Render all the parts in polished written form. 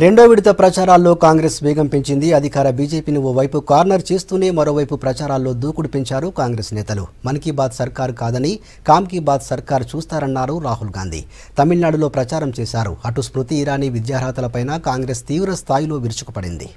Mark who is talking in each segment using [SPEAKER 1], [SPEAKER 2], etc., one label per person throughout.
[SPEAKER 1] రెండో విడత ప్రచారాల్లో కాంగ్రెస్ వేగం పెంచింది. అధికార బీజేపీని ఓవైపు కార్నర్ చేస్తూనే మరోవైపు ప్రచారాల్లో దూకుడు పెంచారు కాంగ్రెస్ నేతలు. మన్ కీ బాత్ సర్కార్ కాదని కామ్ కీ బాత్ సర్కార్ చూస్తారన్నారు రాహుల్ గాంధీ. తమిళనాడులో ప్రచారం చేశారు. అటు స్మృతి ఇరానీ విద్యార్హతలపైన కాంగ్రెస్ తీవ్ర స్థాయిలో విరుచుకుపడింది.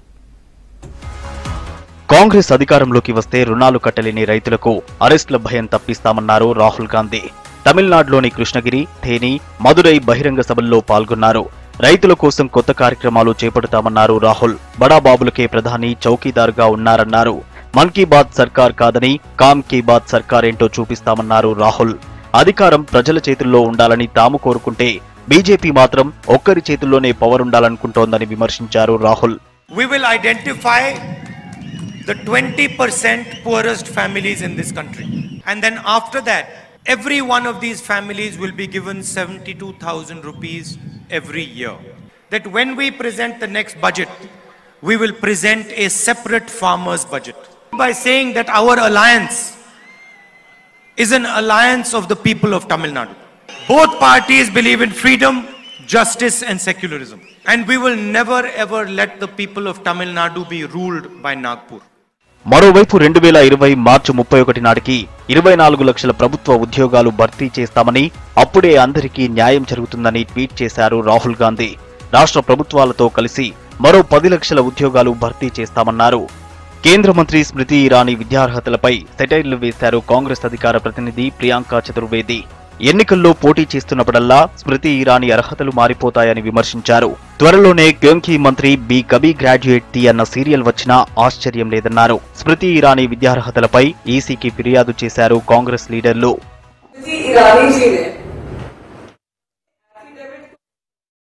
[SPEAKER 2] కాంగ్రెస్ అధికారంలోకి వస్తే రుణాలు కట్టలేని రైతులకు అరెస్టుల భయం తప్పిస్తామన్నారు రాహుల్ గాంధీ. తమిళనాడులోని కృష్ణగిరి, థేని, మదురై బహిరంగ సభల్లో పాల్గొన్నారు. రైతుల కోసం కొత్త కార్యక్రమాలు చేపడతామన్నారు రాహుల్. బడాబాబులకే ప్రధాని చౌకీదార్గా ఉన్నారన్నారు. మన్ కీ బాత్ సర్కార్ కాదని కామ్ కీ బాత్ సర్కార్ ఏంటో చూపిస్తామన్నారు రాహుల్. అధికారం ప్రజల చేతుల్లో ఉండాలని తాము కోరుకుంటే బీజేపీ మాత్రం ఒక్కరి చేతుల్లోనే పవర్ ఉండాలనుకుంటోందని విమర్శించారు Rahul.
[SPEAKER 3] We will identify the 20% poorest families in this country, and then after that every one of these families will be given 72,000 rupees every year. That when we present the next budget, we will present a separate farmers budget by saying that our alliance is an alliance of the people of Tamil Nadu. Both parties believe in freedom, justice and secularism, and we will never ever let the people of Tamil Nadu be ruled by Nagpur.
[SPEAKER 2] మరోవైపు 2020 మార్చి 31 నాటికి 24 లక్షల ప్రభుత్వ ఉద్యోగాలు భర్తీ చేస్తామని, అప్పుడే అందరికీ న్యాయం జరుగుతుందని ట్వీట్ చేశారు రాహుల్ గాంధీ. రాష్ట్ర ప్రభుత్వాలతో కలిసి మరో 10 లక్షల ఉద్యోగాలు భర్తీ చేస్తామన్నారు. కేంద్ర మంత్రి స్మృతి ఇరానీ విద్యార్హతలపై సెటైర్లు వేశారు కాంగ్రెస్ అధికార ప్రతినిధి ప్రియాంక చతుర్వేది. ఎన్నికల్లో పోటీ చేస్తున్నప్పుడల్లా స్మృతి ఇరానీ అర్హతలు మారిపోతాయని విమర్శించారు. త్వరలోనే క్యోంకీ మంత్రి బి కబీ గ్రాడ్యుయేట్ ది అన్న సీరియల్ వచ్చినా ఆశ్చర్యం లేదన్నారు. స్మృతి ఇరానీ విద్యార్హతలపై ఈసీకి ఫిర్యాదు చేశారు కాంగ్రెస్ లీడర్లు.